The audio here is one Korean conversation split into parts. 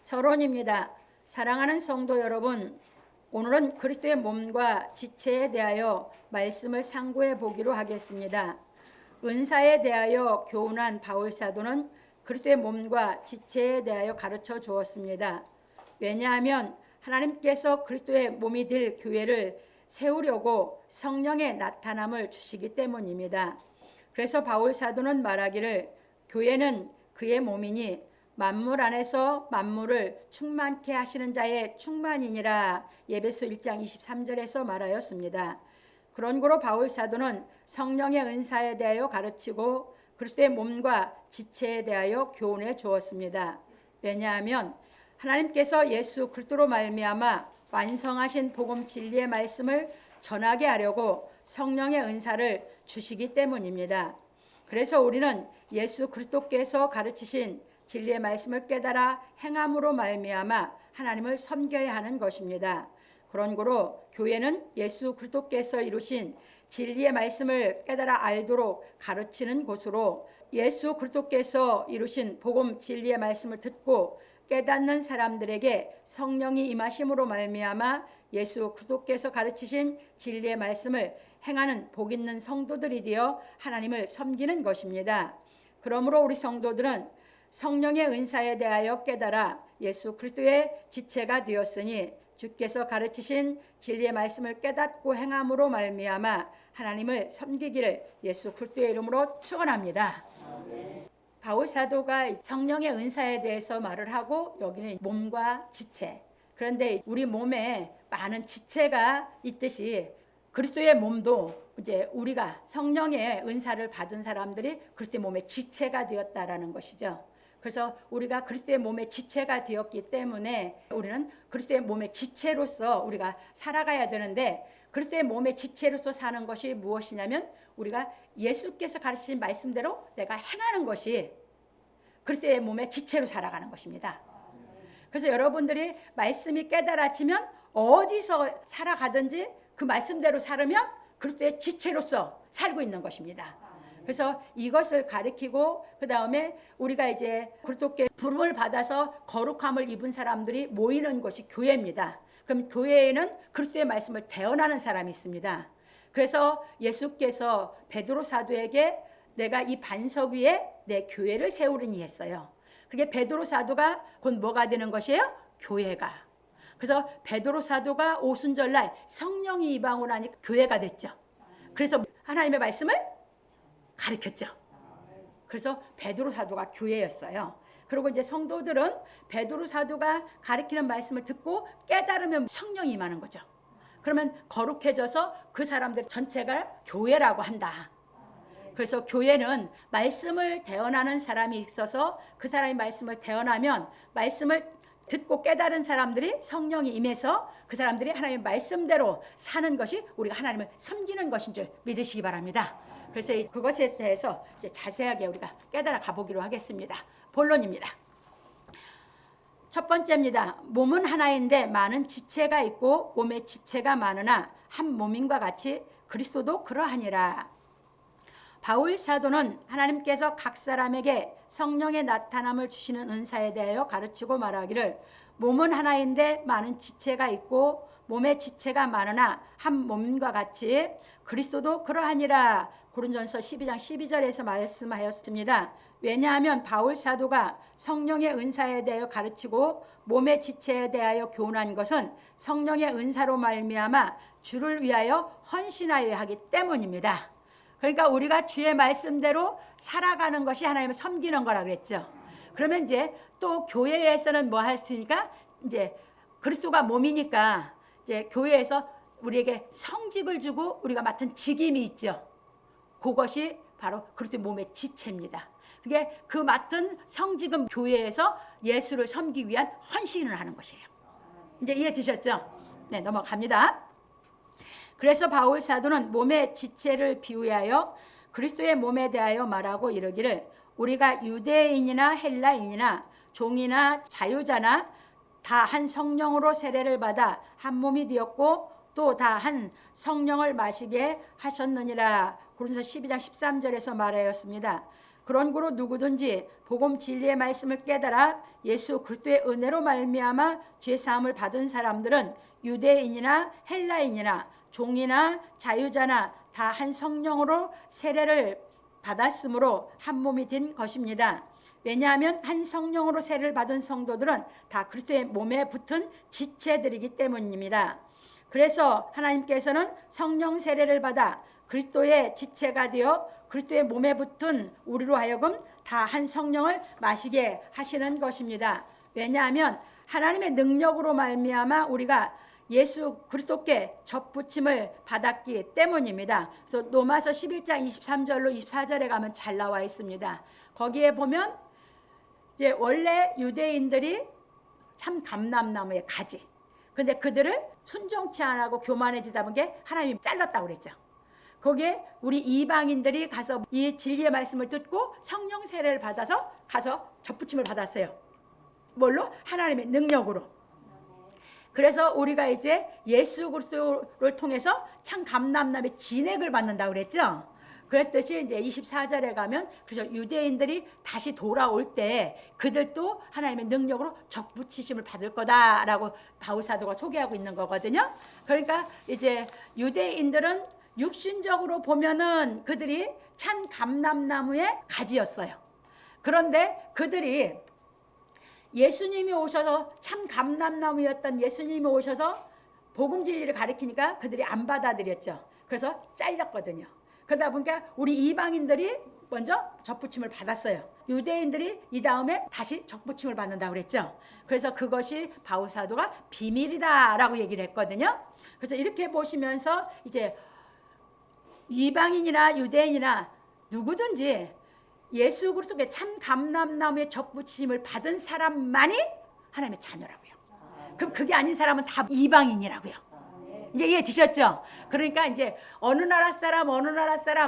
서론입니다. 사랑하는 성도 여러분, 오늘은 그리스도의 몸과 지체에 대하여 말씀을 상고해 보기로 하겠습니다. 은사에 대하여 교훈한 바울 사도는 그리스도의 몸과 지체에 대하여 가르쳐 주었습니다. 왜냐하면 하나님께서 그리스도의 몸이 될 교회를 세우려고 성령의 나타남을 주시기 때문입니다. 그래서 바울 사도는 말하기를 교회는 그의 몸이니 만물 안에서 만물을 충만케 하시는 자의 충만이니라. 에베소 1장 23절에서 말하였습니다. 그런고로 바울 사도는 성령의 은사에 대하여 가르치고 그리스도의 몸과 지체에 대하여 교훈해 주었습니다. 왜냐하면 하나님께서 예수 그리스도로 말미암아 완성하신 복음 진리의 말씀을 전하게 하려고 성령의 은사를 주시기 때문입니다. 그래서 우리는 예수 그리스도께서 가르치신 진리의 말씀을 깨달아 행함으로 말미암아 하나님을 섬겨야 하는 것입니다. 그런고로 교회는 예수 그리스도께서 이루신 진리의 말씀을 깨달아 알도록 가르치는 곳으로 예수 그리스도께서 이루신 복음 진리의 말씀을 듣고 깨닫는 사람들에게 성령이 임하심으로 말미암아 예수 그리스도께서 가르치신 진리의 말씀을 행하는 복 있는 성도들이 되어 하나님을 섬기는 것입니다. 그러므로 우리 성도들은 성령의 은사에 대하여 깨달아 예수 그리스도의 지체가 되었으니 주께서 가르치신 진리의 말씀을 깨닫고 행함으로 말미암아 하나님을 섬기기를 예수 그리스도의 이름으로 축원합니다. 바울 사도가 성령의 은사에 대해서 말을 하고 여기는 몸과 지체. 그런데 우리 몸에 많은 지체가 있듯이 그리스도의 몸도 이제 우리가 성령의 은사를 받은 사람들이 그리스도의 몸의 지체가 되었다라는 것이죠. 그래서 우리가 그리스도의 몸의 지체가 되었기 때문에 우리는 그리스도의 몸의 지체로서 우리가 살아가야 되는데 그리스도의 몸의 지체로서 사는 것이 무엇이냐면 우리가 예수께서 가르치신 말씀대로 내가 행하는 것이 그리스도의 몸의 지체로 살아가는 것입니다. 그래서 여러분들이 말씀이 깨달아지면 어디서 살아가든지 그 말씀대로 살으면 그리스도의 지체로서 살고 있는 것입니다. 그래서 이것을 가리키고 그 다음에 우리가 이제 그리스도께 부름을 받아서 거룩함을 입은 사람들이 모이는 곳이 교회입니다. 그럼 교회에는 그리스도의 말씀을 대언하는 사람이 있습니다. 그래서 예수께서 베드로 사도에게 내가 이 반석 위에 내 교회를 세우리니 했어요. 그게 베드로 사도가 곧 뭐가 되는 것이에요? 교회가. 그래서 베드로 사도가 오순절날 성령이 임하고 나니 교회가 됐죠. 그래서 하나님의 말씀을 가르쳤죠. 그래서 베드로 사도가 교회였어요. 그리고 이제 성도들은 베드로 사도가 가르치는 말씀을 듣고 깨달으면 성령이 임하는 거죠. 그러면 거룩해져서 그 사람들 전체가 교회라고 한다. 그래서 교회는 말씀을 대언하는 사람이 있어서 그 사람이 말씀을 대언하면 말씀을 듣고 깨달은 사람들이 성령이 임해서 그 사람들이 하나님의 말씀대로 사는 것이 우리가 하나님을 섬기는 것인 줄 믿으시기 바랍니다. 그래서 그것에 대해서 이제 자세하게 우리가 깨달아 가보기로 하겠습니다. 본론입니다. 첫 번째입니다. 몸은 하나인데 많은 지체가 있고 몸에 지체가 많으나 한 몸인과 같이 그리스도도 그러하니라. 바울 사도는 하나님께서 각 사람에게 성령의 나타남을 주시는 은사에 대하여 가르치고 말하기를 몸은 하나인데 많은 지체가 있고 몸의 지체가 많으나 한 몸과 같이 그리스도도 그러하니라. 고린도전서 12장 12절에서 말씀하였습니다. 왜냐하면 바울 사도가 성령의 은사에 대하여 가르치고 몸의 지체에 대하여 교훈한 것은 성령의 은사로 말미암아 주를 위하여 헌신하여 하기 때문입니다. 그러니까 우리가 주의 말씀대로 살아가는 것이 하나님을 섬기는 거라 그랬죠. 그러면 이제 또 교회에서는 뭐 할 수 있습니까? 이제 그리스도가 몸이니까 이제 교회에서 우리에게 성직을 주고 우리가 맡은 직임이 있죠. 그것이 바로 그리스도의 몸의 지체입니다. 그게 그 맡은 성직은 교회에서 예수를 섬기기 위한 헌신을 하는 것이에요. 이제 이해되셨죠? 네, 넘어갑니다. 그래서 바울 사도는 몸의 지체를 비유하여 그리스도의 몸에 대하여 말하고 이르기를 우리가 유대인이나 헬라인이나 종이나 자유자나 다 한 성령으로 세례를 받아 한 몸이 되었고 또 다 한 성령을 마시게 하셨느니라. 고린도서 12장 13절에서 말하였습니다. 그러므로 누구든지 복음 진리의 말씀을 깨달아 예수 그리스도의 은혜로 말미암아 죄 사함을 받은 사람들은 유대인이나 헬라인이나 종이나 자유자나 다 한 성령으로 세례를 받았으므로 한 몸이 된 것입니다. 왜냐하면 한 성령으로 세례를 받은 성도들은 다 그리스도의 몸에 붙은 지체들이기 때문입니다. 그래서 하나님께서는 성령 세례를 받아 그리스도의 지체가 되어 그리스도의 몸에 붙은 우리로 하여금 다 한 성령을 마시게 하시는 것입니다. 왜냐하면 하나님의 능력으로 말미암아 우리가 예수 그리스도께 접붙임을 받았기 때문입니다. 그래서 로마서 11장 23절로 24절에 가면 잘 나와 있습니다. 거기에 보면 이제 원래 유대인들이 참 감람나무의 가지. 근데 그들을 순종치 안 하고 교만해지다 보니 하나님이 잘랐다고 그랬죠. 거기에 우리 이방인들이 가서 이 진리의 말씀을 듣고 성령 세례를 받아서 가서 접붙임을 받았어요. 뭘로? 하나님의 능력으로. 그래서 우리가 이제 예수 그리스도를 통해서 참 감람나무의 진액을 받는다고 그랬죠. 그랬듯이 이제 24절에 가면 그래서 유대인들이 다시 돌아올 때 그들도 하나님의 능력으로 접붙이심을 받을 거다라고 바울 사도가 소개하고 있는 거거든요. 그러니까 이제 유대인들은 육신적으로 보면은 그들이 참 감람나무의 가지였어요. 그런데 그들이 예수님이 오셔서 참 감람나무였던 예수님이 오셔서 복음 진리를 가르치니까 그들이 안 받아들였죠. 그래서 잘렸거든요. 그러다 보니까 우리 이방인들이 먼저 접붙임을 받았어요. 유대인들이 이 다음에 다시 접붙임을 받는다고 그랬죠. 그래서 그것이 바울 사도가 비밀이다라고 얘기를 했거든요. 그래서 이렇게 보시면서 이제 이방인이나 유대인이나 누구든지 예수 그리스도의 참 감람나무의 접붙임을 받은 사람만이 하나님의 자녀라고요. 그럼 그게 아닌 사람은 다 이방인이라고요. 이제 이해되셨죠? 그러니까 이제 어느 나라 사람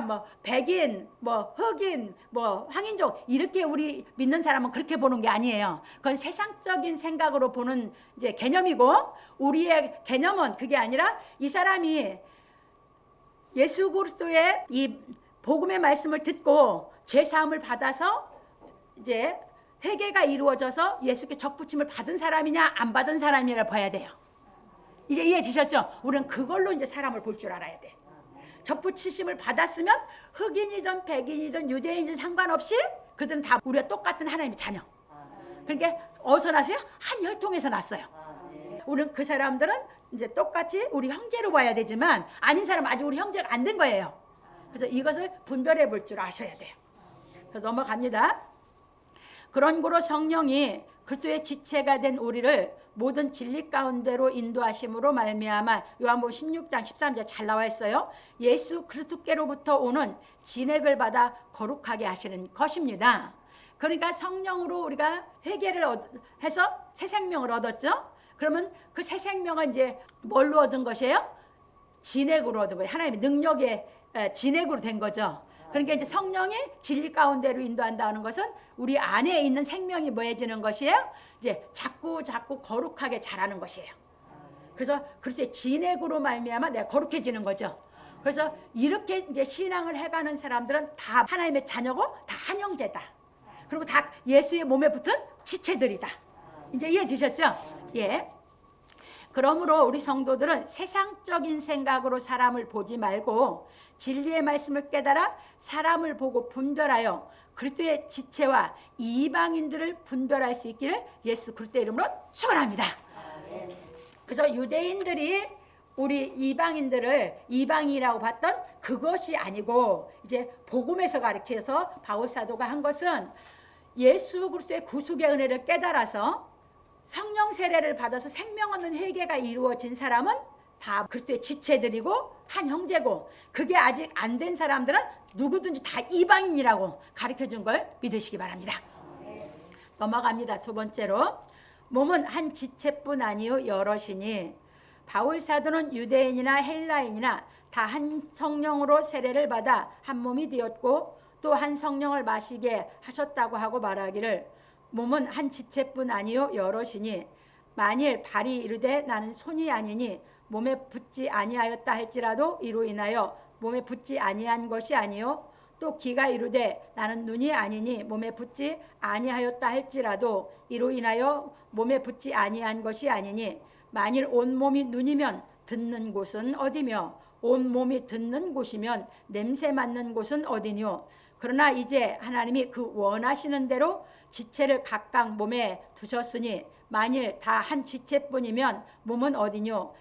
뭐 백인 뭐 흑인 뭐 황인족 이렇게 우리 믿는 사람은 그렇게 보는 게 아니에요. 그건 세상적인 생각으로 보는 이제 개념이고 우리의 개념은 그게 아니라 이 사람이 예수 그리스도의 이 복음의 말씀을 듣고 죄 사함을 받아서 이제 회개가 이루어져서 예수께 접붙임을 받은 사람이냐 안 받은 사람이라 봐야 돼요. 이제 이해되셨죠? 우리는 그걸로 이제 사람을 볼 줄 알아야 돼. 접붙이심을 받았으면 흑인이든 백인이든 유대인이든 상관없이 그들은 다 우리가 똑같은 하나님의 자녀. 그러니까 어디서 났어요? 한 혈통에서 났어요. 우리는 그 사람들은 이제 똑같이 우리 형제로 봐야 되지만 아닌 사람은 아직 우리 형제가 안 된 거예요. 그래서 이것을 분별해 볼 줄 아셔야 돼요. 그래서 넘어갑니다. 그런 고로 성령이 그리스도의 지체가 된 우리를 모든 진리 가운데로 인도하심으로 말미암아 요한복음 16장 13절 잘 나와 있어요. 예수 그리스도께로부터 오는 진액을 받아 거룩하게 하시는 것입니다. 그러니까 성령으로 우리가 회개를 해서 새 생명을 얻었죠. 그러면 그 새 생명은 이제 뭘로 얻은 것이에요? 진액으로 얻은 거예요. 하나님의 능력의 진액으로 된 거죠. 그러니까 이제 성령이 진리 가운데로 인도한다는 것은 우리 안에 있는 생명이 뭐해지는 것이에요? 이제 자꾸 거룩하게 자라는 것이에요. 그래서 그리스도의 진액으로 말미암아 내가 거룩해지는 거죠. 그래서 이렇게 이제 신앙을 해가는 사람들은 다 하나님의 자녀고 다 한 형제다. 그리고 다 예수의 몸에 붙은 지체들이다. 이제 이해되셨죠? 예. 그러므로 우리 성도들은 세상적인 생각으로 사람을 보지 말고 진리의 말씀을 깨달아 사람을 보고 분별하여 그리스도의 지체와 이방인들을 분별할 수 있기를 예수 그리스도의 이름으로 축원합니다. 그래서 유대인들이 우리 이방인들을 이방이라고 봤던 그것이 아니고 이제 복음에서 가르쳐서 바울 사도가 한 것은 예수 그리스도의 구속의 은혜를 깨달아서 성령 세례를 받아서 생명 얻는 회개가 이루어진 사람은 다 그리스도의 지체들이고 한 형제고 그게 아직 안 된 사람들은 누구든지 다 이방인이라고 가르쳐준 걸 믿으시기 바랍니다. 넘어갑니다. 두 번째로 몸은 한 지체뿐 아니요 여럿이니 바울 사도는 유대인이나 헬라인이나 다 한 성령으로 세례를 받아 한 몸이 되었고 또 한 성령을 마시게 하셨다고 하고 말하기를 몸은 한 지체뿐 아니요 여럿이니 만일 발이 이르되 나는 손이 아니니 몸에 붙지 아니하였다 할지라도 이로 인하여 몸에 붙지 아니한 것이 아니요 또 기가 이르되 나는 눈이 아니니 몸에 붙지 아니하였다 할지라도 이로 인하여 몸에 붙지 아니한 것이 아니니 만일 온 몸이 눈이면 듣는 곳은 어디며 온 몸이 듣는 곳이면 냄새 맡는 곳은 어디뇨. 그러나 이제 하나님이 그 원하시는 대로 지체를 각각 몸에 두셨으니 만일 다 한 지체뿐이면 몸은 어디뇨.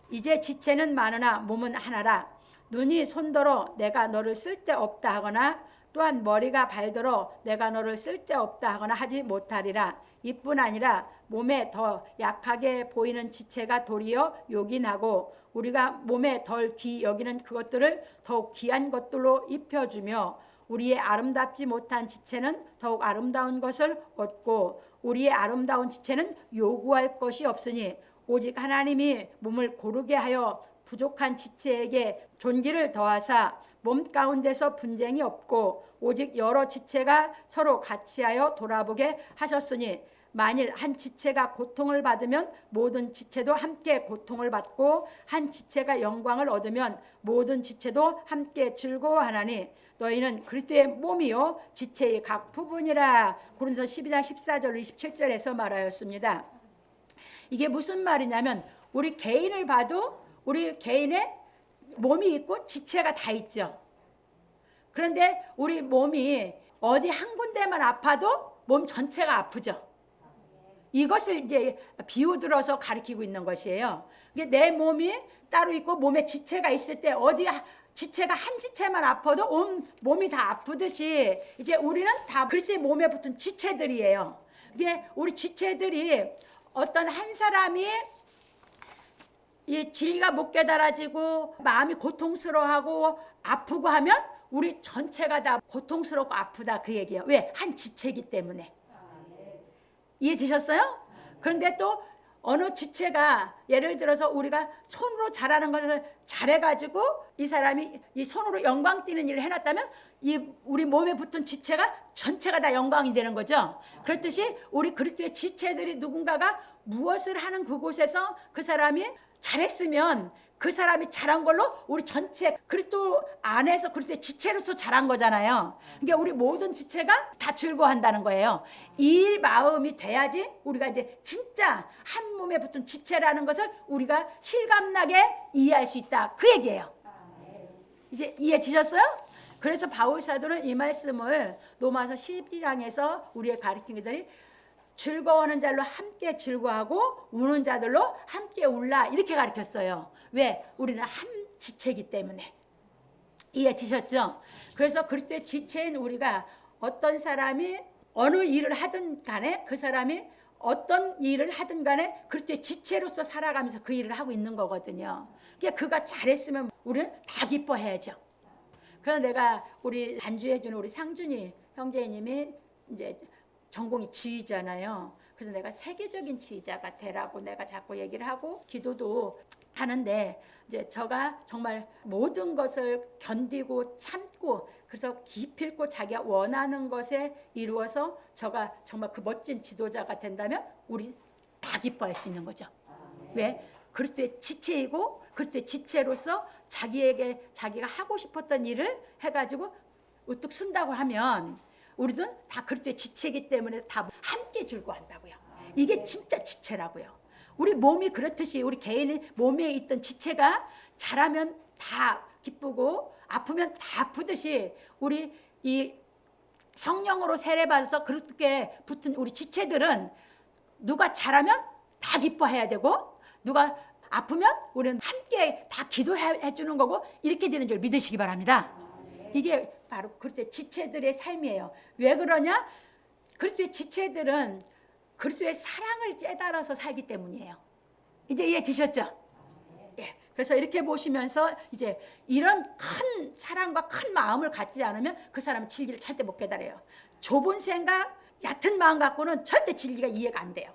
이제 지체는 많으나 몸은 하나라. 눈이 손더러 내가 너를 쓸데없다 하거나 또한 머리가 발더러 내가 너를 쓸데없다 하거나 하지 못하리라. 이뿐 아니라 몸에 더 약하게 보이는 지체가 도리어 요긴하고 우리가 몸에 덜 귀 여기는 그것들을 더욱 귀한 것들로 입혀주며 우리의 아름답지 못한 지체는 더욱 아름다운 것을 얻고 우리의 아름다운 지체는 요구할 것이 없으니 오직 하나님이 몸을 고르게 하여 부족한 지체에게 존귀를 더하사 몸 가운데서 분쟁이 없고 오직 여러 지체가 서로 같이하여 돌아보게 하셨으니 만일 한 지체가 고통을 받으면 모든 지체도 함께 고통을 받고 한 지체가 영광을 얻으면 모든 지체도 함께 즐거워하나니 너희는 그리스도의 몸이요 지체의 각 부분이라. 고린도서 12장 14절 27절에서 말하였습니다. 이게 무슨 말이냐면 우리 개인을 봐도 우리 개인의 몸이 있고 지체가 다 있죠. 그런데 우리 몸이 어디 한 군데만 아파도 몸 전체가 아프죠. 이것을 이제 비유 들어서 가리키고 있는 것이에요. 내 몸이 따로 있고 몸에 지체가 있을 때 어디 지체가 한 지체만 아파도 온 몸이 다 아프듯이 이제 우리는 다 그리스도의 몸에 붙은 지체들이에요. 이게 우리 지체들이 어떤 한 사람이 이 진리가 못 깨달아지고 마음이 고통스러워하고 아프고 하면 우리 전체가 다 고통스럽고 아프다 그 얘기예요. 왜? 한 지체이기 때문에. 이해되셨어요? 그런데 또 어느 지체가 예를 들어서 우리가 손으로 잘하는 것을 잘해가지고 이 사람이 이 손으로 영광 띠는 일을 해놨다면 이 우리 몸에 붙은 지체가 전체가 다 영광이 되는 거죠. 그렇듯이 우리 그리스도의 지체들이 누군가가 무엇을 하는 그곳에서 그 사람이 잘했으면 그 사람이 잘한 걸로 우리 전체 그리스도 안에서 그리스도의 지체로서 잘한 거잖아요. 그러니까 우리 모든 지체가 다 즐거워한다는 거예요. 이 마음이 돼야지 우리가 이제 진짜 한 몸에 붙은 지체라는 것을 우리가 실감나게 이해할 수 있다 그 얘기예요. 이제 이해되셨어요? 그래서 바울 사도는 이 말씀을 로마서 12장에서 우리의 가르친 것들이 즐거워하는 자들로 함께 즐거워하고 우는 자들로 함께 울라 이렇게 가르쳤어요. 왜? 우리는 한 지체이기 때문에. 이해되셨죠? 그래서 그리스도의 지체인 우리가 어떤 사람이 어느 일을 하든 간에 그 사람이 어떤 일을 하든 간에 그리스도의 지체로서 살아가면서 그 일을 하고 있는 거거든요. 그러니까 그가 잘했으면 우리는 다 기뻐해야죠. 그래서 내가 우리 반주해주는 우리 상준이 형제님이 이제 전공이 지휘잖아요. 그래서 내가 세계적인 지휘자가 되라고 내가 자꾸 얘기를 하고 기도도 하는데 이제 저가 정말 모든 것을 견디고 참고 그래서 기필코 자기가 원하는 것에 이루어서 저가 정말 그 멋진 지도자가 된다면 우리 다 기뻐할 수 있는 거죠. 왜? 그리스도의 지체이고 그리스도의 지체로서 자기에게 자기가 하고 싶었던 일을 해가지고 우뚝 쓴다고 하면 우리도 다 그리스도의 지체이기 때문에 다 함께 즐거워한다고요. 이게 진짜 지체라고요. 우리 몸이 그렇듯이 우리 개인의 몸에 있던 지체가 잘하면 다 기쁘고 아프면 다 아프듯이 우리 이 성령으로 세례받아서 그렇게 붙은 우리 지체들은 누가 잘하면 다 기뻐해야 되고 누가 아프면 우리는 함께 다 기도해 주는 거고 이렇게 되는 줄 믿으시기 바랍니다. 이게 바로 그리스도의 지체들의 삶이에요. 왜 그러냐? 그리스도의 지체들은 그리스도의 사랑을 깨달아서 살기 때문이에요. 이제 이해되셨죠? 예. 그래서 이렇게 보시면서 이제 이런 큰 사랑과 큰 마음을 갖지 않으면 그 사람은 진리를 절대 못 깨달아요. 좁은 생각, 얕은 마음 갖고는 절대 진리가 이해가 안 돼요.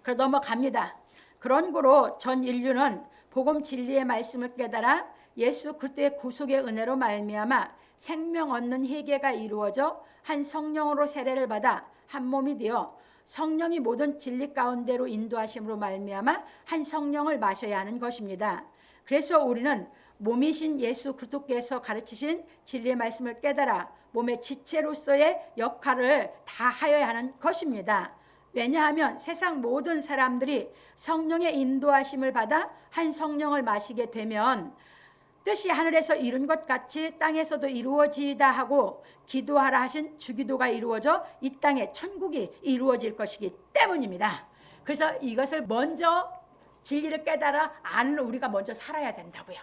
그래서 넘어갑니다. 그런 거로 전 인류는 복음 진리의 말씀을 깨달아 예수 그리스도의 구속의 은혜로 말미암아 생명 얻는 회개가 이루어져 한 성령으로 세례를 받아 한 몸이 되어 성령이 모든 진리 가운데로 인도하심으로 말미암아 한 성령을 마셔야 하는 것입니다. 그래서 우리는 몸이신 예수 그리스도께서 가르치신 진리의 말씀을 깨달아 몸의 지체로서의 역할을 다하여야 하는 것입니다. 왜냐하면 세상 모든 사람들이 성령의 인도하심을 받아 한 성령을 마시게 되면 뜻이 하늘에서 이룬 것 같이 땅에서도 이루어지다 하고 기도하라 하신 주기도가 이루어져 이 땅에 천국이 이루어질 것이기 때문입니다. 그래서 이것을 먼저 진리를 깨달아 아는 우리가 먼저 살아야 된다고요.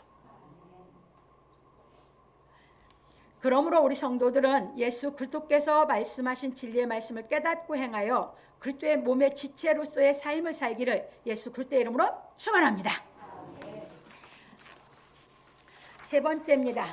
그러므로 우리 성도들은 예수 그리스도께서 말씀하신 진리의 말씀을 깨닫고 행하여 그리스도의 몸의 지체로서의 삶을 살기를 예수 그리스도의 이름으로 축원합니다. 세 번째입니다.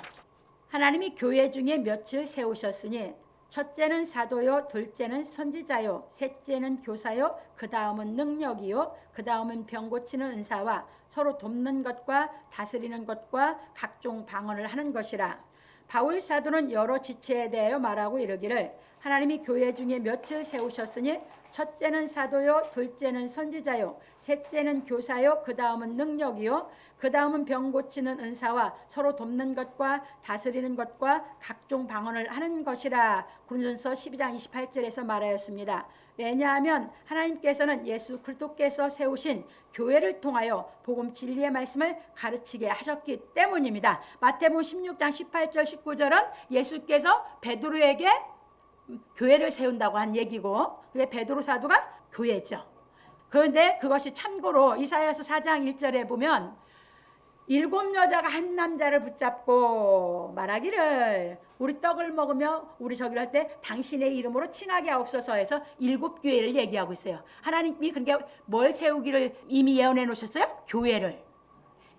하나님이 교회 중에 몇을 세우셨으니 첫째는 사도요, 둘째는 선지자요, 셋째는 교사요, 그 다음은 능력이요, 그 다음은 병 고치는 은사와 서로 돕는 것과 다스리는 것과 각종 방언을 하는 것이라. 바울 사도는 여러 지체에 대하여 말하고 이르기를 하나님이 교회 중에 몇을 세우셨으니 첫째는 사도요, 둘째는 선지자요, 셋째는 교사요, 그 다음은 능력이요, 그 다음은 병 고치는 은사와 서로 돕는 것과 다스리는 것과 각종 방언을 하는 것이라. 고린도전서 12장 28절에서 말하였습니다. 왜냐하면 하나님께서는 예수 그리스도께서 세우신 교회를 통하여 복음 진리의 말씀을 가르치게 하셨기 때문입니다. 마태복음 16장 18절 19절은 예수께서 베드로에게 교회를 세운다고 한 얘기고, 그게 베드로 사도가 교회죠. 그런데 그것이 참고로 이사야서 4장 1절에 보면 7 여자가 한 남자를 붙잡고 말하기를 우리 떡을 먹으며 우리 저기를 할 때 당신의 이름으로 칭하게 하옵소서 해서 7 교회를 얘기하고 있어요. 하나님이 그러니까 뭘 세우기를 이미 예언해 놓으셨어요? 교회를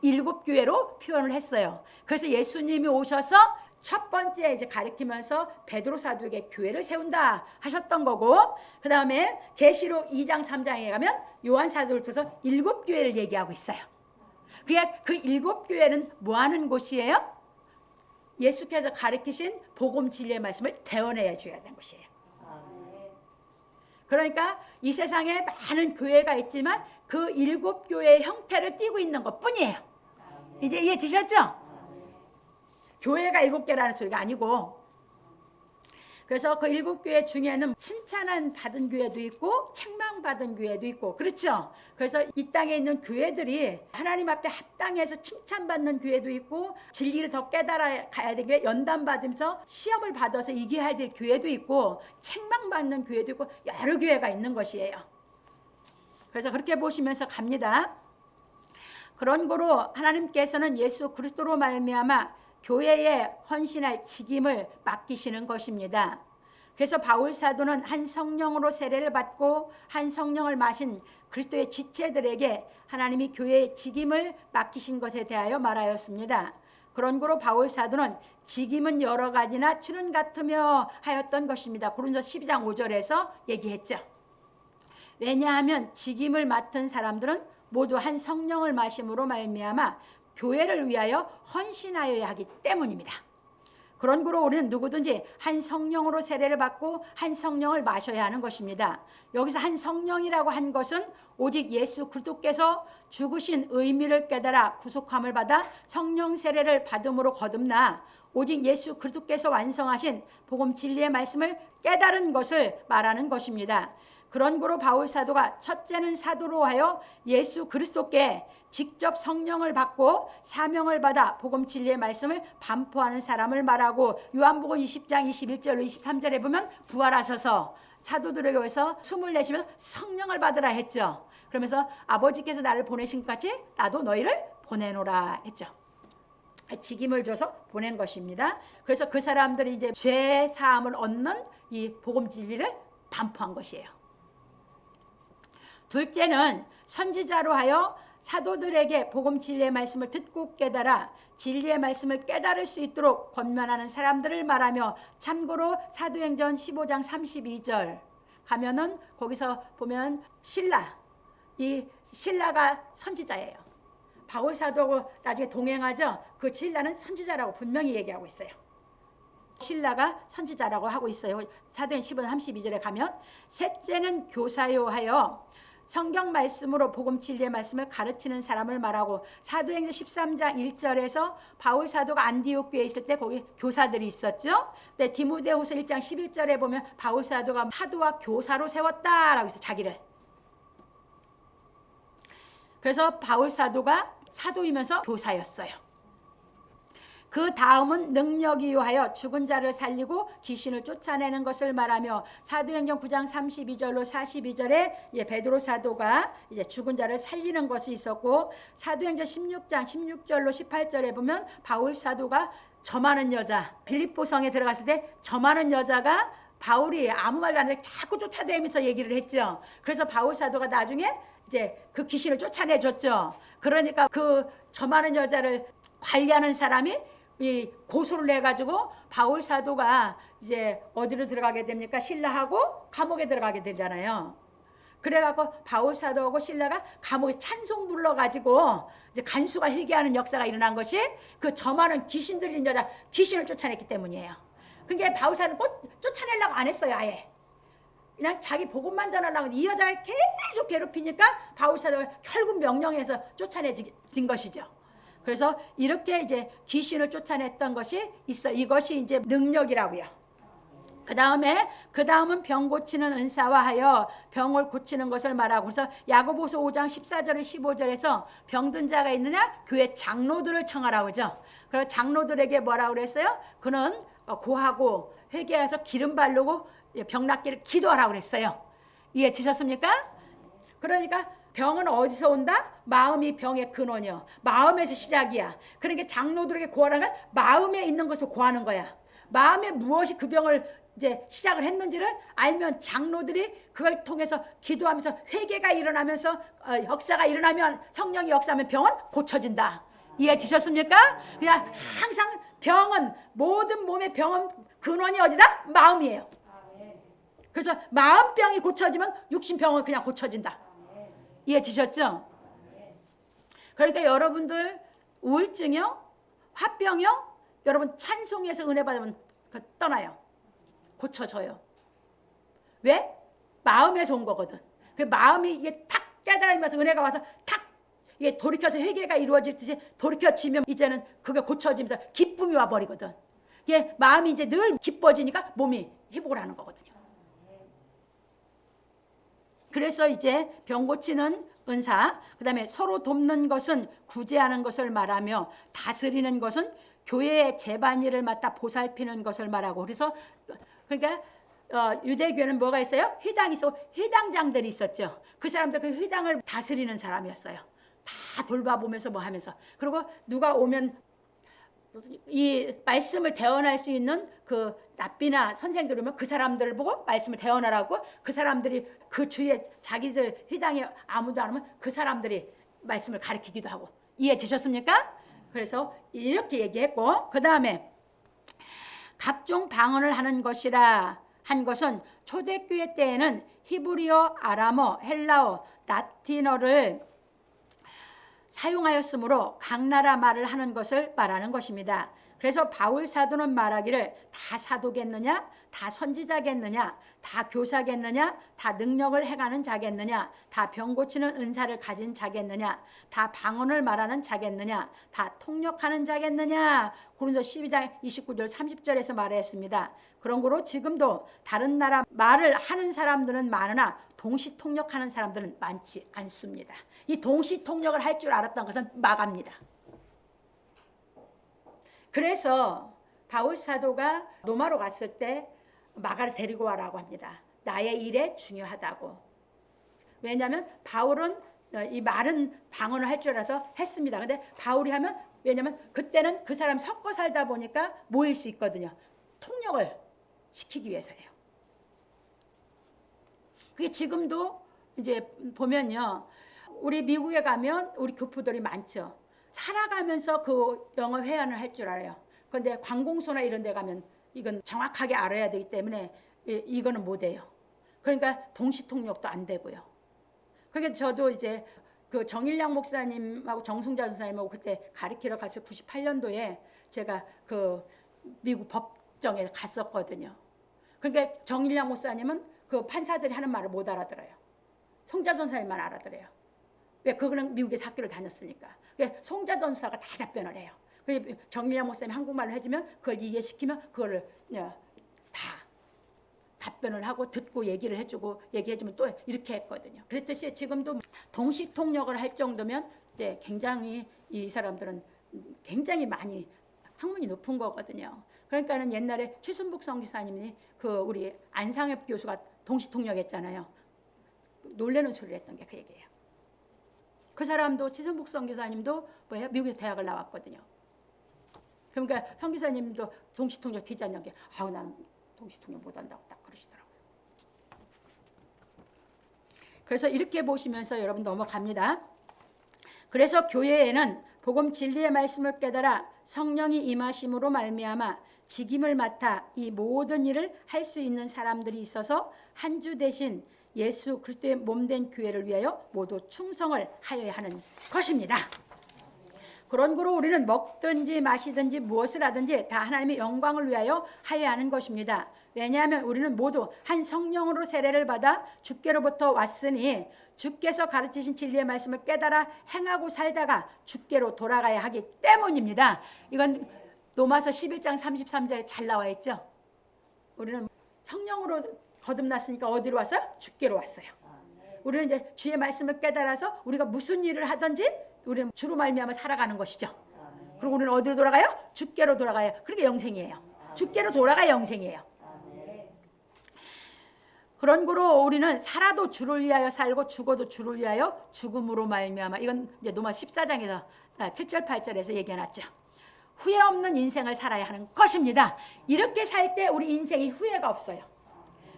7 교회로 표현을 했어요. 그래서 예수님이 오셔서 첫 번째 이제 가르치면서 베드로 사도에게 교회를 세운다 하셨던 거고, 그 다음에 계시록 2장 3장에 가면 요한 사도를 통해서 7 교회를 얘기하고 있어요. 그러니까 그 7 교회는 뭐 하는 곳이에요? 예수께서 가르치신 복음 진리의 말씀을 대언해 줘야 되는 곳이에요. 그러니까 이 세상에 많은 교회가 있지만 그 7 교회의 형태를 띠고 있는 것 뿐이에요. 이제 이해 되셨죠? 교회가 7개라는 소리가 아니고, 그래서 그 7 교회 중에는 칭찬한 받은 교회도 있고 책망받은 교회도 있고, 그렇죠? 그래서 이 땅에 있는 교회들이 하나님 앞에 합당해서 칭찬받는 교회도 있고, 진리를 더 깨달아 가야 되는 교회, 연단 받으면서 시험을 받아서 이겨야 될 교회도 있고, 책망받는 교회도 있고, 여러 교회가 있는 것이에요. 그래서 그렇게 보시면서 갑니다. 그런 거로 하나님께서는 예수 그리스도로 말미암아 교회에 헌신할 직임을 맡기시는 것입니다. 그래서 바울 사도는 한 성령으로 세례를 받고 한 성령을 마신 그리스도의 지체들에게 하나님이 교회의 직임을 맡기신 것에 대하여 말하였습니다. 그런 거로 바울 사도는 직임은 여러 가지나 추는 같으며 하였던 것입니다. 고린도서 12장 5절에서 얘기했죠. 왜냐하면 직임을 맡은 사람들은 모두 한 성령을 마심으로 말미암아 교회를 위하여 헌신하여야 하기 때문입니다. 그런 거로 우리는 누구든지 한 성령으로 세례를 받고 한 성령을 마셔야 하는 것입니다. 여기서 한 성령이라고 한 것은 오직 예수 그리스도께서 죽으신 의미를 깨달아 구속함을 받아 성령 세례를 받음으로 거듭나 오직 예수 그리스도께서 완성하신 복음 진리의 말씀을 깨달은 것을 말하는 것입니다. 그런 거로 바울 사도가 첫째는 사도로 하여 예수 그리스도께 직접 성령을 받고 사명을 받아 복음 진리의 말씀을 반포하는 사람을 말하고, 요한복음 20장 21절 23절에 보면 부활하셔서 사도들에게 와서 숨을 내쉬면서 성령을 받으라 했죠. 그러면서 아버지께서 나를 보내신 것 같이 나도 너희를 보내노라 했죠. 직임을 줘서 보낸 것입니다. 그래서 그 사람들이 이제 죄 사함을 얻는 이 복음 진리를 반포한 것이에요. 둘째는 선지자로 하여 사도들에게 복음 진리의 말씀을 듣고 깨달아 진리의 말씀을 깨달을 수 있도록 권면하는 사람들을 말하며, 참고로 사도행전 15장 32절 가면은 거기서 보면 이 신라가 선지자예요. 바울 사도하고 나중에 동행하죠. 그 신라는 선지자라고 분명히 얘기하고 있어요. 신라가 선지자라고 하고 있어요. 사도행전 15장 32절에 가면, 셋째는 교사요 하여 성경 말씀으로 복음 진리의 말씀을 가르치는 사람을 말하고, 사도행전 13장 1절에서 바울 사도가 안디옥 교회에 있을 때 거기 교사들이 있었죠. 근데 디모데후서 1장 11절에 보면 바울 사도가 사도와 교사로 세웠다라고 해서 자기를. 그래서 바울 사도가 사도이면서 교사였어요. 그 다음은 능력이 요하여 죽은 자를 살리고 귀신을 쫓아내는 것을 말하며, 사도행전 9장 32절로 42절에 베드로 사도가 이제 죽은 자를 살리는 것이 있었고, 사도행전 16장 16절로 18절에 보면 바울 사도가 점하는 여자, 빌립보성에 들어갔을 때 점하는 여자가 바울이 아무 말도 안 하는데 자꾸 쫓아다니면서 얘기를 했죠. 그래서 바울 사도가 나중에 이제 그 귀신을 쫓아내줬죠. 그러니까 그 점하는 여자를 관리하는 사람이 이 고소를 해가지고 바울 사도가 이제 어디로 들어가게 됩니까? 신라하고 감옥에 들어가게 되잖아요. 그래갖고 바울 사도하고 신라가 감옥에 찬송 불러가지고 이제 간수가 회개하는 역사가 일어난 것이 그 점하는 귀신 들린 여자, 귀신을 쫓아냈기 때문이에요. 그러니까 바울 사도는 쫓아내려고 안 했어요. 아예 그냥 자기 복음만 전하려고. 이 여자가 계속 괴롭히니까 바울 사도가 결국 명령해서 쫓아내진 것이죠. 그래서 이렇게 이제 귀신을 쫓아냈던 것이 있어. 이것이 이제 능력이라고요. 그 다음은 병 고치는 은사와 하여 병을 고치는 것을 말하고, 그래서 야고보서 5장 14절에 15절에서 병든 자가 있느냐? 교회 장로들을 청하라고 하죠. 그래서 장로들에게 뭐라고 그랬어요? 그는 고하고 회개해서 기름 바르고 병 낫기를 기도하라고 그랬어요. 이해 되셨습니까? 그러니까 병은 어디서 온다? 마음이 병의 근원이요. 마음에서 시작이야. 그러니까 장로들에게 고하라면 마음에 있는 것을 고하는 거야. 마음에 무엇이 그 병을 이제 시작을 했는지를 알면 장로들이 그걸 통해서 기도하면서 회개가 일어나면서 역사가 일어나면, 성령이 역사하면 병은 고쳐진다. 이해 되셨습니까? 그냥 항상 병은, 모든 몸의 병은 근원이 어디다? 마음이에요. 그래서 마음병이 고쳐지면 육신병은 그냥 고쳐진다. 이해 되셨죠? 그러니까 여러분들 우울증이요, 화병이요, 여러분 찬송에서 은혜 받으면 떠나요. 고쳐져요. 왜? 마음에서 온 거거든. 그 마음이 이게 탁 깨달으면서 은혜가 와서 탁 이게 돌이켜서 회개가 이루어지듯이 돌이켜지면 이제는 그게 고쳐지면서 기쁨이 와버리거든. 이게 마음이 이제 늘 기뻐지니까 몸이 회복을 하는 거거든요. 그래서 이제 병 고치는 은사, 그 다음에 서로 돕는 것은 구제하는 것을 말하며, 다스리는 것은 교회의 재반일을 맡아 보살피는 것을 말하고, 그래서 그러니까 유대교회는 뭐가 있어요? 회당이 있어. 회당장들이 있었죠. 그 사람들 그 회당을 다스리는 사람이었어요. 다 돌봐보면서 뭐 하면서. 그리고 누가 오면 이 말씀을 대언할 수 있는 그 랍비나 선생들 오면 그 사람들을 보고 말씀을 대언하라고, 그 사람들이 그 주위에 자기들 회당에 아무도 안 오면 그 사람들이 말씀을 가르치기도 하고. 이해 되셨습니까? 그래서 이렇게 얘기했고, 그 다음에 각종 방언을 하는 것이라 한 것은 초대교회 때에는 히브리어, 아람어, 헬라어, 라틴어를 사용하였으므로 각 나라 말을 하는 것을 말하는 것입니다. 그래서 바울 사도는 말하기를 다 사도겠느냐, 다 선지자겠느냐, 다 교사겠느냐, 다 능력을 행하는 자겠느냐, 다 병 고치는 은사를 가진 자겠느냐, 다 방언을 말하는 자겠느냐, 다 통역하는 자겠느냐. 고린도 12장 29절 30절에서 말했습니다. 그런 거로 지금도 다른 나라 말을 하는 사람들은 많으나 동시 통역하는 사람들은 많지 않습니다. 이 동시 통역을 할 줄 알았던 것은 마가입니다. 그래서 바울 사도가 로마로 갔을 때 마가를 데리고 와라고 합니다. 나의 일에 중요하다고. 왜냐하면 바울은 이 말은 방언을 할 줄 알아서 했습니다. 근데 바울이 하면, 왜냐하면 그때는 그 사람 섞어 살다 보니까 모일 수 있거든요. 통역을 시키기 위해서예요. 그게 지금도 이제 보면요, 우리 미국에 가면 우리 교포들이 많죠. 살아가면서 그 영어 회화를 할 줄 알아요. 그런데 관공서나 이런 데 가면 이건 정확하게 알아야 되기 때문에 이거는 못 해요. 그러니까 동시 통역도 안 되고요. 그러니까 저도 이제 그 정일양 목사님하고 정승자 전사님하고 그때 가르치러 가서 98년도에 제가 그 미국 법정에 갔었거든요. 그러니까 정일양 목사님은 그 판사들이 하는 말을 못 알아들어요. 송자 전사님만 알아들어요. 왜? 그거는 미국에서 학교를 다녔으니까. 송자 전사가 다 답변을 해요. 그리고 정밀양 목사님이 한국말로 해주면 그걸 이해시키면 그걸 다 답변을 하고 듣고 얘기를 해주고 얘기해주면 또 이렇게 했거든요. 그랬듯이 지금도 동시 통역을 할 정도면 굉장히 이 사람들은 굉장히 많이 학문이 높은 거거든요. 그러니까는 옛날에 최순복 선교사님이 그 우리 안상엽 교수가 동시 통역했잖아요. 놀라는 소리를 했던 게 그 얘기예요. 그 사람도 최순복 선교사님도 뭐예요? 미국에서 대학을 나왔거든요. 그러니까 선교사님도 동시 통역 디자인한 게 아우 나는 동시 통역 못한다고 딱 그러시더라고요. 그래서 이렇게 보시면서 여러분 넘어갑니다. 그래서 교회에는 복음 진리의 말씀을 깨달아 성령이 임하심으로 말미암아 직임을 맡아 이 모든 일을 할 수 있는 사람들이 있어서 한 주 대신 예수 그리스도의 몸된 교회를 위하여 모두 충성을 하여야 하는 것입니다. 그런 거로 우리는 먹든지 마시든지 무엇을 하든지 다 하나님의 영광을 위하여 하여야 하는 것입니다. 왜냐하면 우리는 모두 한 성령으로 세례를 받아 주께로부터 왔으니 주께서 가르치신 진리의 말씀을 깨달아 행하고 살다가 주께로 돌아가야 하기 때문입니다. 이건 로마서 11장 33절에 잘 나와 있죠. 우리는 성령으로 거듭났으니까 어디로 왔어요? 주께로 왔어요. 우리는 이제 주의 말씀을 깨달아서 우리가 무슨 일을 하든지 우리는 주로 말미암아 살아가는 것이죠. 그리고 우리는 어디로 돌아가요? 주께로 돌아가요. 그게 영생이에요. 주께로 돌아가 영생이에요. 그런 거로 우리는 살아도 주를 위하여 살고 죽어도 주를 위하여 죽음으로 말미암아. 이건 이제 로마 14장에서 7절 8절에서 얘기해놨죠. 후회 없는 인생을 살아야 하는 것입니다. 이렇게 살 때 우리 인생이 후회가 없어요.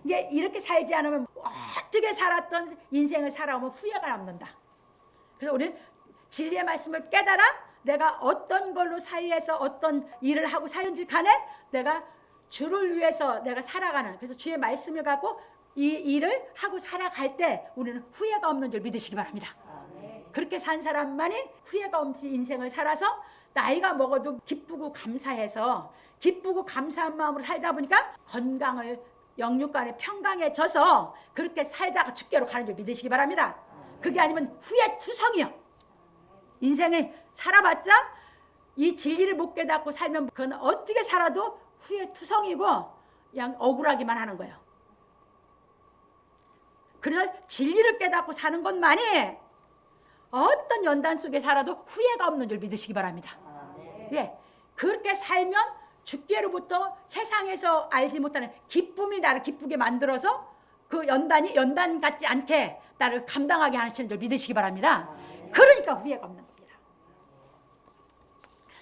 이게 이렇게 살지 않으면 어떻게 살았던 인생을 살아오면 후회가 남는다. 그래서 우리는 진리의 말씀을 깨달아 내가 어떤 걸로 사이에서 어떤 일을 하고 살는지 간에 내가 주를 위해서 내가 살아가는, 그래서 주의 말씀을 갖고 이 일을 하고 살아갈 때 우리는 후회가 없는 줄 믿으시기 바랍니다. 그렇게 산 사람만이 후회가 없이 인생을 살아서 나이가 먹어도 기쁘고 감사해서 기쁘고 감사한 마음으로 살다 보니까 건강을 영육간에 평강해져서 그렇게 살다가 주께로 가는 줄 믿으시기 바랍니다. 그게 아니면 후회 투성이요. 인생에 살아봤자 이 진리를 못 깨닫고 살면 그건 어떻게 살아도 후회 투성이고 그냥 억울하기만 하는 거예요. 그래서 진리를 깨닫고 사는 것만이 어떤 연단 속에 살아도 후회가 없는 줄 믿으시기 바랍니다. 예, 그렇게 살면 주께로부터 세상에서 알지 못하는 기쁨이 나를 기쁘게 만들어서 그 연단이 연단 같지 않게 나를 감당하게 하시는 줄 믿으시기 바랍니다. 그러니까 후회가 없는 겁니다.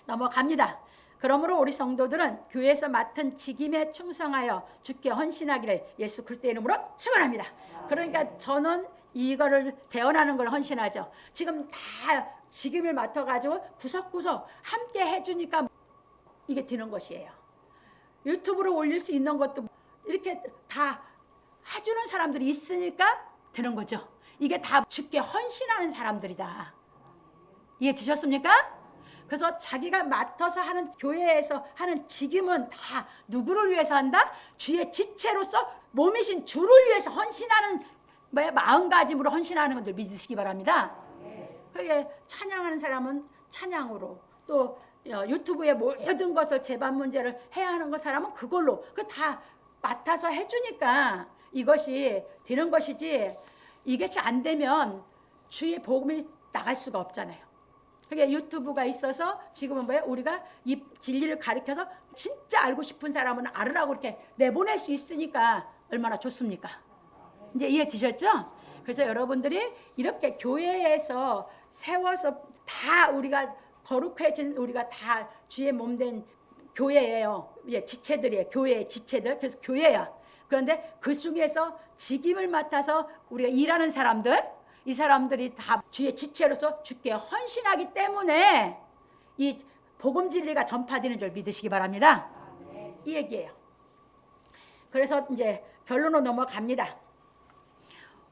넘어갑니다. 그러므로 우리 성도들은 교회에서 맡은 직임에 충성하여 주께 헌신하기를 예수 그리스도의 이름으로 축원합니다. 그러니까 저는 이거를 대언하는 걸 헌신하죠. 지금 다 직임을 맡아가지고 구석구석 함께 해주니까 이게 되는 것이에요. 유튜브로 올릴 수 있는 것도 이렇게 다 해주는 사람들이 있으니까 되는 거죠. 이게 다 주께 헌신하는 사람들이다. 이해 되셨습니까? 그래서 자기가 맡아서 하는 교회에서 하는 직임은 다 누구를 위해서 한다? 주의 지체로서 몸이신 주를 위해서 헌신하는 마음가짐으로 헌신하는 것들 믿으시기 바랍니다. 그게 찬양하는 사람은 찬양으로, 또 유튜브에 모든 것을 재반 문제를 해야 하는 것 사람은 그걸로 그 다 맡아서 해주니까 이것이 되는 것이지, 이것이 안 되면 주의 복음이 나갈 수가 없잖아요. 그게 유튜브가 있어서 지금은 뭐예요? 우리가 이 진리를 가르쳐서 진짜 알고 싶은 사람은 알으라고 이렇게 내보낼 수 있으니까 얼마나 좋습니까? 이제 이해 되셨죠? 그래서 여러분들이 이렇게 교회에서 세워서 다 우리가 거룩해진, 우리가 다 주의 몸된 교회예요. 예, 지체들이에요. 교회의 지체들. 그래서 교회야. 그런데 그 중에서 직임을 맡아서 우리가 일하는 사람들, 이 사람들이 다 주의 지체로서 주께 헌신하기 때문에 이 복음 진리가 전파되는 줄 믿으시기 바랍니다. 이 얘기예요. 그래서 이제 결론으로 넘어갑니다.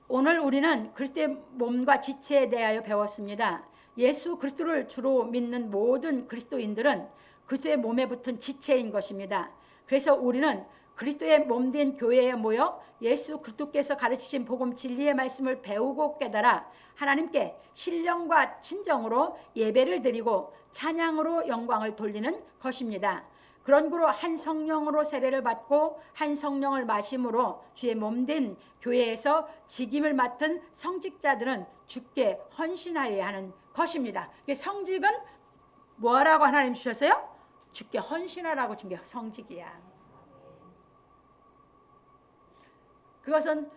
오늘 우리는 그리스도의 몸과 지체에 대하여 배웠습니다. 예수 그리스도를 주로 믿는 모든 그리스도인들은 그리스도의 몸에 붙은 지체인 것입니다. 그래서 우리는 그리스도의 몸된 교회에 모여 예수 그리스도께서 가르치신 복음 진리의 말씀을 배우고 깨달아 하나님께 신령과 진정으로 예배를 드리고 찬양으로 영광을 돌리는 것입니다. 그런 구로 한 성령으로 세례를 받고 한 성령을 마심으로 주의 몸된 교회에서 직임을 맡은 성직자들은 주께 헌신하여야 하는 것입니다. 성직은 뭐라고 하나님 주셨어요? 주께 헌신하라고 준 게 성직이야. 그것은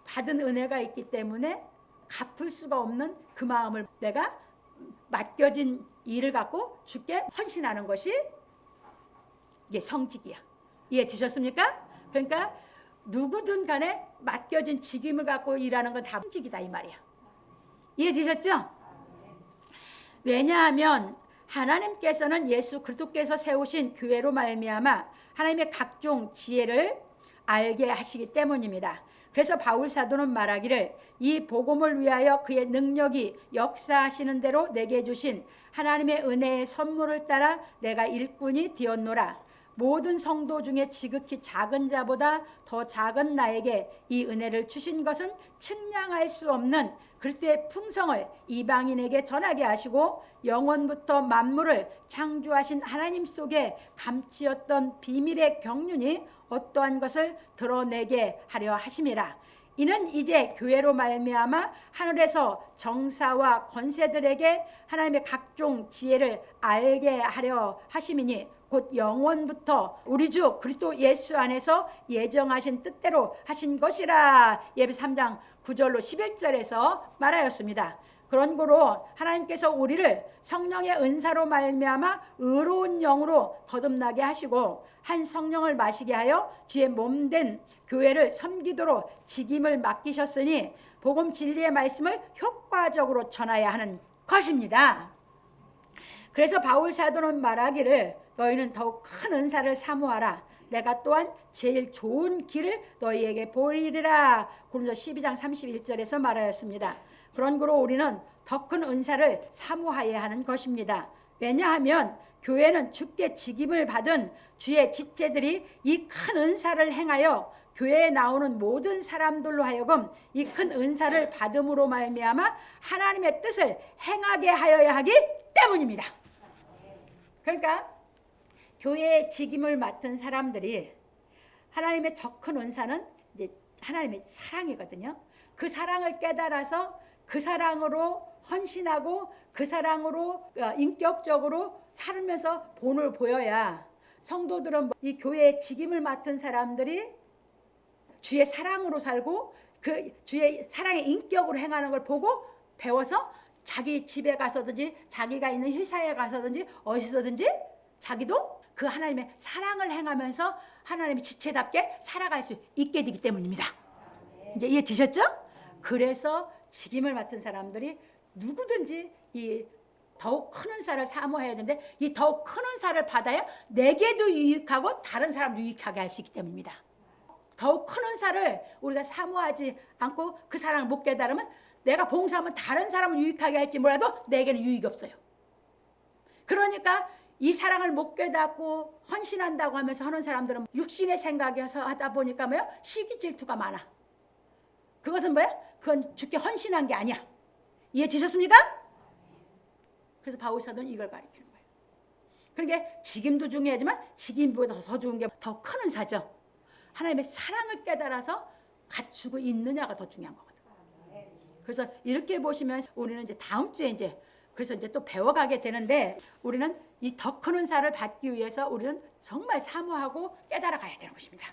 받은 은혜가 있기 때문에 갚을 수가 없는 그 마음을 내가 맡겨진 일을 갖고 주께 헌신하는 것이 이게 성직이야. 이해되셨습니까? 그러니까 누구든 간에 맡겨진 직임을 갖고 일하는 건 다 성직이다 이 말이야. 이해되셨죠? 왜냐하면 하나님께서는 예수 그리스도께서 세우신 교회로 말미암아 하나님의 각종 지혜를 알게 하시기 때문입니다. 그래서 바울 사도는 말하기를 이 복음을 위하여 그의 능력이 역사하시는 대로 내게 주신 하나님의 은혜의 선물을 따라 내가 일꾼이 되었노라. 모든 성도 중에 지극히 작은 자보다 더 작은 나에게 이 은혜를 주신 것은 측량할 수 없는 그리스도의 풍성을 이방인에게 전하게 하시고 영원부터 만물을 창조하신 하나님 속에 감추었던 비밀의 경륜이 어떠한 것을 드러내게 하려 하심이라. 이는 이제 교회로 말미암아 하늘에서 정사와 권세들에게 하나님의 각종 지혜를 알게 하려 하심이니 곧 영원부터 우리 주 그리스도 예수 안에서 예정하신 뜻대로 하신 것이라. 예배서 3장 9절로 11절에서 말하였습니다. 그런 거로 하나님께서 우리를 성령의 은사로 말미암아 의로운 영으로 거듭나게 하시고 한 성령을 마시게 하여 주의 몸된 교회를 섬기도록 직임을 맡기셨으니 복음 진리의 말씀을 효과적으로 전하여야 하는 것입니다. 그래서 바울 사도는 말하기를 너희는 더욱 큰 은사를 사모하라. 내가 또한 제일 좋은 길을 너희에게 보이리라. 고린도서 12장 31절에서 말하였습니다. 그런 거로 우리는 더 큰 은사를 사모하여야 하는 것입니다. 왜냐하면 교회는 주께 직임을 받은 주의 지체들이 이 큰 은사를 행하여 교회에 나오는 모든 사람들로 하여금 이 큰 은사를 받음으로 말미암아 하나님의 뜻을 행하게 하여야 하기 때문입니다. 그러니까 교회의 직임을 맡은 사람들이 하나님의 더 큰 은사는 이제 하나님의 사랑이거든요. 그 사랑을 깨달아서 그 사랑으로 헌신하고 그 사랑으로 인격적으로 살면서 본을 보여야 성도들은 이 교회의 직임을 맡은 사람들이 주의 사랑으로 살고 그 주의 사랑의 인격으로 행하는 걸 보고 배워서 자기 집에 가서든지 자기가 있는 회사에 가서든지 어디서든지 자기도 그 하나님의 사랑을 행하면서 하나님의 지체답게 살아갈 수 있게 되기 때문입니다. 이제 이해되셨죠? 그래서 직임을 맡은 사람들이 누구든지 이 더욱 큰 은사를 사모해야 되는데 이 더욱 큰 은사를 받아야 내게도 유익하고 다른 사람도 유익하게 할 수 있기 때문입니다. 더욱 큰 은사를 우리가 사모하지 않고 그 사랑을 못 깨달으면 내가 봉사하면 다른 사람을 유익하게 할지 몰라도 내게는 유익이 없어요. 그러니까 이 사랑을 못 깨닫고 헌신한다고 하면서 하는 사람들은 육신의 생각에서 하다 보니까 뭐야? 시기 질투가 많아. 그것은 뭐야? 그건 주께 헌신한 게 아니야. 이해되셨습니까? 그래서 바울 사도는 이걸 가르치는 거예요. 그러니까 직임도 중요하지만 직임보다 더 좋은 게 더 큰 은사죠. 하나님의 사랑을 깨달아서 갖추고 있느냐가 더 중요한 거거든. 그래서 이렇게 보시면 우리는 이제 다음 주에 이제 그래서 이제 또 배워가게 되는데 우리는 이 더 큰 은사를 받기 위해서 우리는 정말 사모하고 깨달아 가야 되는 것입니다.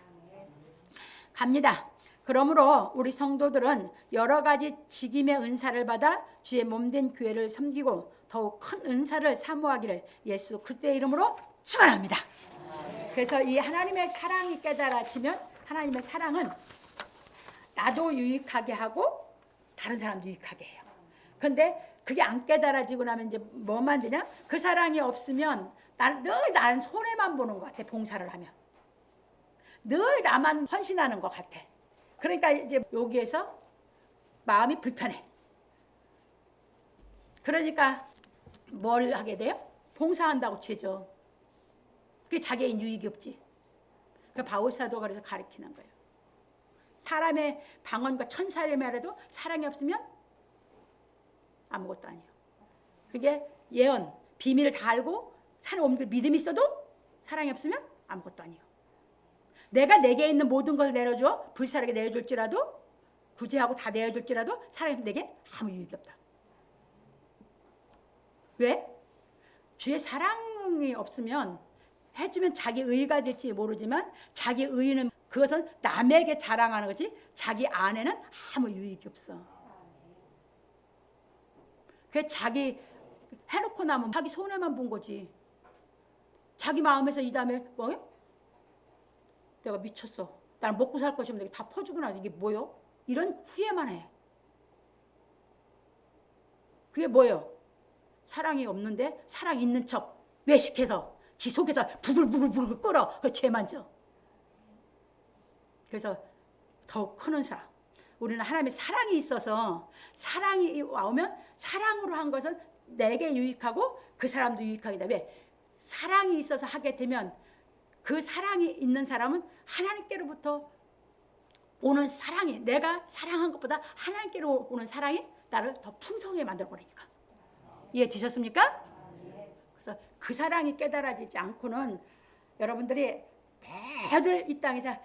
갑니다. 그러므로 우리 성도들은 여러 가지 직임의 은사를 받아 주의 몸된 교회를 섬기고 더욱 큰 은사를 사모하기를 예수 그리스도의 이름으로 축원합니다. 그래서 이 하나님의 사랑이 깨달아지면 하나님의 사랑은 나도 유익하게 하고 다른 사람도 유익하게 해요. 그런데 그게 안 깨달아지고 나면 이제 뭐만 되냐? 그 사랑이 없으면 늘 나는 손해만 보는 것 같아. 봉사를 하면 늘 나만 헌신하는 것 같아. 그러니까 이제 여기에서 마음이 불편해. 그러니까 뭘 하게 돼요? 봉사한다고 죄죠. 그게 자기의 유익이 없지. 그 바울 사도가 그래서 가르치는 거예요. 사람의 방언과 천사를 말해도 사랑이 없으면 아무것도 아니에요. 그게 예언, 비밀을 다 알고 사는 옮길 믿음이 있어도 사랑이 없으면 아무것도 아니에요. 내가 내게 있는 모든 걸 내려줘 불사르게 내려줄지라도 구제하고 다 내어줄지라도 사랑이 없으면 내게 아무 유익이 없다. 왜? 주의 사랑이 없으면 해주면 자기 의가 될지 모르지만 자기 의는 그것은 남에게 자랑하는 거지 자기 안에는 아무 유익이 없어. 그래서 자기 해놓고 나면 자기 손해만 본 거지. 자기 마음에서 이 다음에 뭐요? 내가 미쳤어. 나는 먹고 살 것이 없는데 다 퍼주고 나서 이게 뭐요? 이런 후회만 해. 그게 뭐요? 사랑이 없는데 사랑 있는 척 외식해서 지 속에서 부글부글 끓어. 그 죄만 져. 그래서 더욱 크는 사랑. 우리는 하나님의 사랑이 있어서 사랑이 오면 사랑으로 한 것은 내게 유익하고 그 사람도 유익하게 돼. 왜? 사랑이 있어서 하게 되면 그 사랑이 있는 사람은 하나님께로부터 오는 사랑이 내가 사랑한 것보다 하나님께로 오는 사랑이 나를 더 풍성하게 만들어버리니까. 이해되셨습니까? 그래서 그 사랑이 깨달아지지 않고는 여러분들이 매일 이 땅에서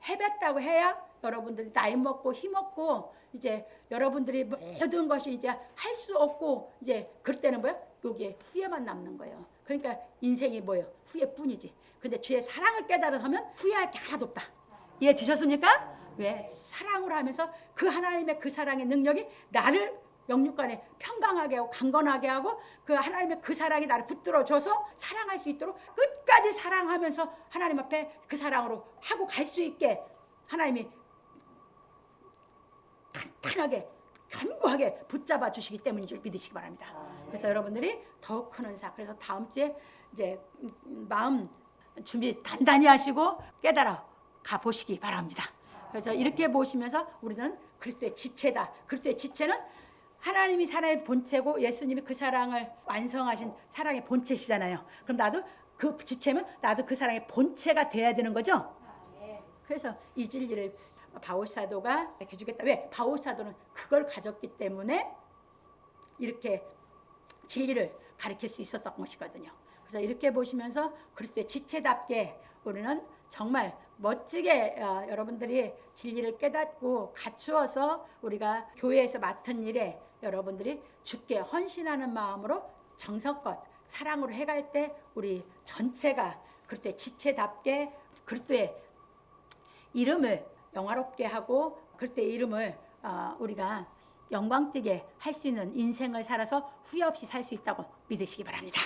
해봤다고 해야 여러분들이 나이 먹고 힘없고 이제 여러분들이 모든 것이 이제 할 수 없고 이제 그럴 때는 뭐야? 여기에 후회만 남는 거예요. 그러니까 인생이 뭐예요? 후회뿐이지. 근데 주의 사랑을 깨달아서면 후회할 게 하나도 없다. 이해되셨습니까? 왜? 사랑으로 하면서 그 하나님의 그 사랑의 능력이 나를 영육간에 평강하게 하고 강건하게 하고 그 하나님의 그 사랑이 나를 붙들어줘서 사랑할 수 있도록 끝까지 사랑하면서 하나님 앞에 그 사랑으로 하고 갈 수 있게 하나님이 탄탄하게 견고하게 붙잡아 주시기 때문인 줄 믿으시기 바랍니다. 그래서 여러분들이 더욱 큰 은사. 그래서 다음 주에 이제 마음 준비 단단히 하시고 깨달아 가 보시기 바랍니다. 그래서 이렇게 보시면서 우리는 그리스도의 지체다. 그리스도의 지체는 하나님이 사랑의 본체고 예수님이 그 사랑을 완성하신 사랑의 본체시잖아요. 그럼 나도 그 지체면 나도 그 사랑의 본체가 돼야 되는 거죠. 그래서 이 진리를 바울 사도가 이렇게 주겠다. 왜? 바울 사도는 그걸 가졌기 때문에 이렇게 진리를 가르칠 수 있었던 것이거든요. 그래서 이렇게 보시면서 그리스도의 지체답게 우리는 정말 멋지게 여러분들이 진리를 깨닫고 갖추어서 우리가 교회에서 맡은 일에 여러분들이 주께 헌신하는 마음으로 정성껏 사랑으로 해갈 때 우리 전체가 그리스도의 지체답게 그리스도의 이름을 영화롭게 하고 그리스도의 이름을 우리가 영광되게 할 수 있는 인생을 살아서 후회 없이 살 수 있다고 믿으시기 바랍니다.